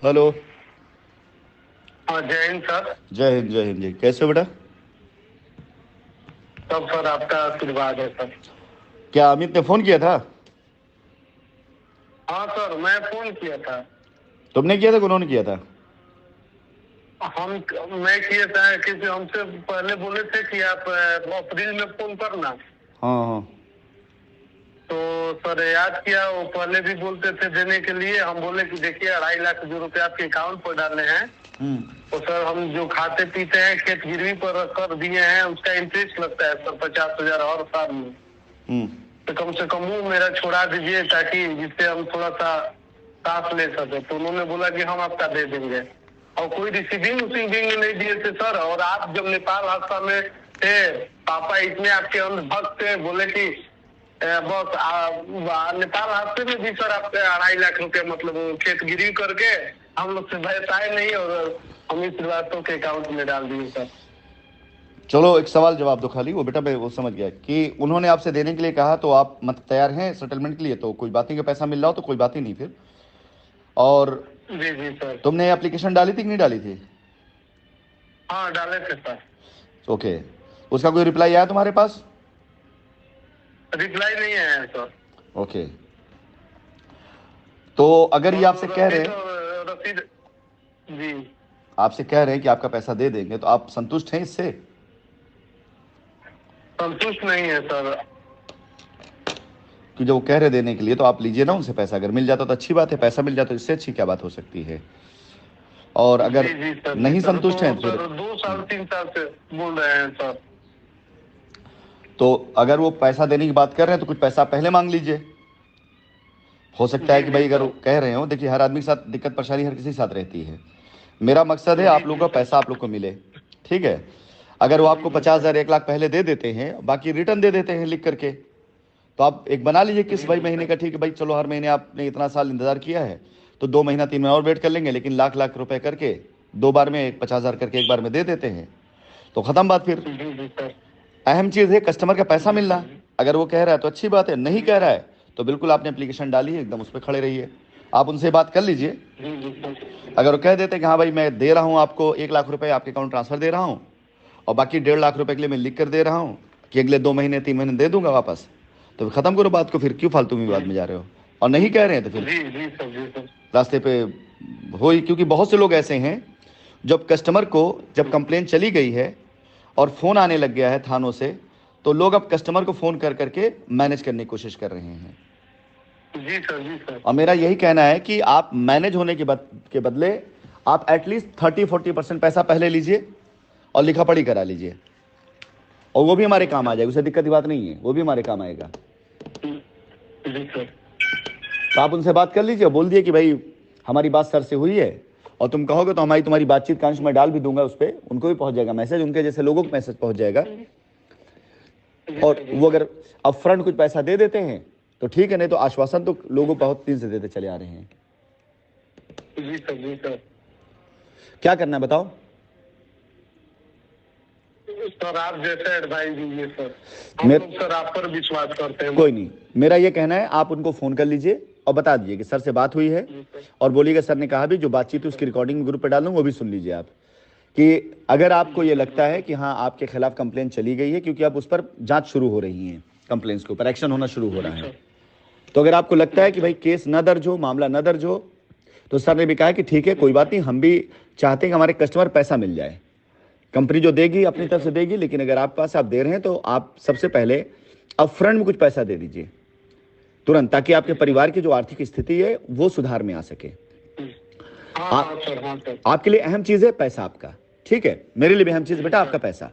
Hello. हाँ, जय Hind sir. जय हिंद, जय हिंद जी। कैसे हो बेटा? सब सर आपका आशीर्वाद है सर। क्या अमित ने फोन किया था? हाँ सर, मैं फोन किया था। तुमने किया था कि उन्होंने किया था? हम मैं किया था क्योंकि हमसे पहले बोले थे कि आप अप्रैल में फोन करना। हाँ हाँ। तो सर याद किया, वो पहले भी बोलते थे देने के लिए। हम बोले कि देखिए 2.5 लाख जो रुपए आपके अकाउंट पर डालने हैं, हम्म। तो सर हम जो खाते पीते हैं खेत गिरवी पर कर दिए हैं, उसका इंटरेस्ट लगता है सर 50,000 और साल में। हम्म। तो कम से कम वो मेरा छोड़ा दीजिए ताकि जिससे हम थोड़ा सा सांस ले सके। तो उन्होंने बोला कि हम आपका दे देंगे, और कोई रिसीविंग उसीविंग नहीं दिए थे सर। और आप जब नेपाल हादसा में थे, पापा इतने आपके अंधभक्त थे, बोले कि बस नेपाल हादसे में भी सर आपके 2.5 लाख रुपए मतलब खेत गिरवी करके हम लोग से भैंसाए नहीं, और हम इस श्रीवास्तव के अकाउंट में डाल दिए सर। चलो एक सवाल जवाब दो खाली। वो बेटा मैं वो समझ गया कि उन्होंने आपसे देने के लिए कहा, तो आप मत तैयार हैं सेटलमेंट के लिए? तो कोई बात नहीं, कि पैसा मिल रहा हो तो कोई बात ही नहीं फिर। और जी जी सर। तुमने एप्लीकेशन डाली थी कि नहीं डाली थी? हाँ, डाले थे सर। ओके। उसका कोई रिप्लाई आया तुम्हारे पास? रिप्लाई नहीं आया है सर। ओके। तो अगर ये और आपसे कह रहे रसीद हैं, रसीद जी। आपसे कह रहे हैं कि आपका पैसा दे देंगे, तो आप संतुष्ट हैं इससे? संतुष्ट नहीं है सर। कि जो वो कह रहे देने के लिए, तो आप लीजिए ना उनसे पैसा। अगर मिल जाता तो अच्छी बात है, पैसा मिल जाता तो इससे अच्छी क्या बात हो सकती है। और अगर जी जी सर, जी नहीं सर। संतुष्ट हैं तो तो फिर, सर 2 साल 3 साल से बोल रहे हैं सर। तो अगर वो पैसा देने की बात कर रहे हैं तो कुछ पैसा पहले मांग लीजिए। हो सकता है जी कि जी भाई अगर वो सर। कह रहे हो, देखिए हर आदमी के साथ दिक्कत परेशानी हर किसी के साथ रहती है। मेरा मकसद है जी आप लोगों जी का सर। पैसा आप लोग को मिले। ठीक है। अगर वो जी आपको जी 50,000 सर। 1 लाख पहले दे देते हैं, बाकी रिटर्न दे देते हैं लिख करके, तो आप एक बना लीजिए किस जी भाई जी महीने सर। का। ठीक है भाई, चलो हर महीने आपने इतना साल इंतजार किया है, तो 2 महीना 3 महीना और वेट कर लेंगे, लेकिन लाख लाख रुपए करके 2 बार में 50,000 करके एक बार में दे देते हैं, तो खत्म बात फिर। जी जी सर। अहम चीज़ है कस्टमर का पैसा जी मिलना। सर। अगर वो कह रहा है तो अच्छी बात है, नहीं जी कह रहा सर। है तो बिल्कुल आपने एप्लीकेशन डाली है, एकदम उस पर खड़े रहिए। आप उनसे बात कर लीजिए। जी जी सर। अगर वो कह देते हैं कि हाँ भाई मैं दे रहा हूँ आपको 1 लाख रुपए, आपके अकाउंट ट्रांसफर दे रहा हूँ, और बाकी 1.5 लाख रुपए के लिए मैं लिख कर दे रहा हूँ कि अगले 2 महीने 3 महीने दे दूंगा वापस, तो फिर खत्म करो बात को। फिर क्यों फालतू में विवाद में जा रहे हो? और नहीं कह रहे हैं तो फिर जी जी सर। जी सर। रास्ते पे हो ही, क्योंकि बहुत से लोग ऐसे हैं, जब कस्टमर को, जब कंप्लेन चली गई है और फ़ोन आने लग गया है थानों से, तो लोग अब कस्टमर को फ़ोन कर करके मैनेज करने की कोशिश कर रहे हैं। जी सर। जी सर। और मेरा यही कहना है कि आप मैनेज होने के बदले आप एटलीस्ट 30-40% पैसा पहले लीजिए और लिखा पढ़ी करा लीजिए, और वो भी हमारे जी काम आ सर। जाएगी, उससे दिक्कत की बात नहीं है, वो भी हमारे काम आएगा। जी सर। तो आप उनसे बात कर लीजिए, बोल दिए कि भाई हमारी बात सर से हुई है, और तुम कहोगे तो हमारी तुम्हारी बातचीत का अंश मैं डाल भी दूंगा उस पर, उनको भी पहुंच जाएगा मैसेज, उनके जैसे लोगों को मैसेज पहुंच जाएगा। जी और सर। जी वो सर। अगर अपफ्रंट कुछ पैसा दे देते हैं तो ठीक है, नहीं तो आश्वासन तो लोगों बहुत दिन से देते चले आ रहे हैं। जी सर। जी सर। क्या करना है बताओ? सर आप जैसे एडवाइस दीजिए सर। हम मेर लोग सर आप पर विश्वास करते हैं। कोई नहीं, मेरा ये कहना है आप उनको फ़ोन कर लीजिए और बता दीजिए कि सर से बात हुई है, जी सर। और बोलिएगा सर ने कहा भी जो बातचीत है उसकी रिकॉर्डिंग ग्रुप पे डाल दूँ, वो भी सुन लीजिए आप। कि अगर आपको जी ये सर। जी लगता है सर। कि हाँ आपके खिलाफ कंप्लेन चली गई है, क्योंकि अब उस पर जांच शुरू हो रही है, कंप्लेंट्स के ऊपर एक्शन होना शुरू हो जी रहा है, सर। तो अगर आपको लगता है जी कि भाई सर। केस न दर्ज हो, मामला न दर्ज हो, तो सर ने भी कहा कि ठीक है कोई बात नहीं, हम भी चाहते हैं कि हमारे कस्टमर पैसा मिल जाए। कंपनी जो देगी अपनी जी तरफ से सर। देगी, लेकिन अगर आप पास आप दे रहे हैं तो आप सबसे पहले अपफ्रंट में कुछ पैसा दे दीजिए तुरंत, ताकि आपके जी सर। परिवार की जो आर्थिक स्थिति है वो सुधार में आ सके। हाँ आ, हाँ सर। हाँ सर। आपके लिए अहम चीज है पैसा आपका। ठीक है, मेरे लिए भी अहम चीज जी बेटा आपका सर। पैसा।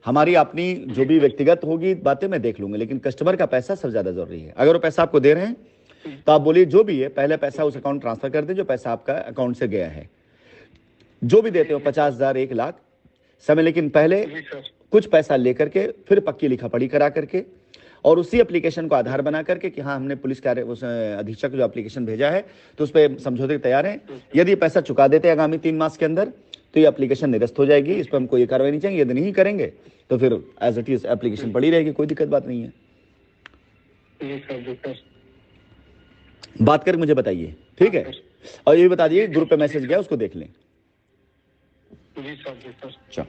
हमारी अपनी जो जी भी सर। व्यक्तिगत होगी बातें मैं देख लूंगा, लेकिन कस्टमर का पैसा सबसे ज्यादा जरूरी है। अगर वो पैसा आपको दे रहे हैं तो आप बोलिए जो भी है पहले पैसा उस अकाउंट ट्रांसफर कर दे जो पैसा आपका अकाउंट से गया है। जो भी देते जी हो जी सर। 50,000 1 लाख समय, लेकिन पहले जी सर। कुछ पैसा लेकर के फिर पक्की लिखा पढ़ी करा करके, और उसी एप्लीकेशन को आधार बना करके कि हाँ हमने पुलिस कार्य उस अधीक्षक जो एप्लीकेशन भेजा है तो उस पर समझौते के तैयार हैं। यदि पैसा चुका देते हैं आगामी 3 मास के अंदर तो ये एप्लीकेशन निरस्त हो जाएगी, इस पर हमको ये कार्रवाई नहीं चाहिए। यदि नहीं करेंगे तो फिर एज इट इज एप्लीकेशन पड़ी रहेगी, कोई दिक्कत बात नहीं है। जी सर। जी सर। बात करके मुझे बताइए, ठीक है? और ये भी बता दिए ग्रुप पे मैसेज गया, उसको देख लें। जी सर, जी सर। चलो।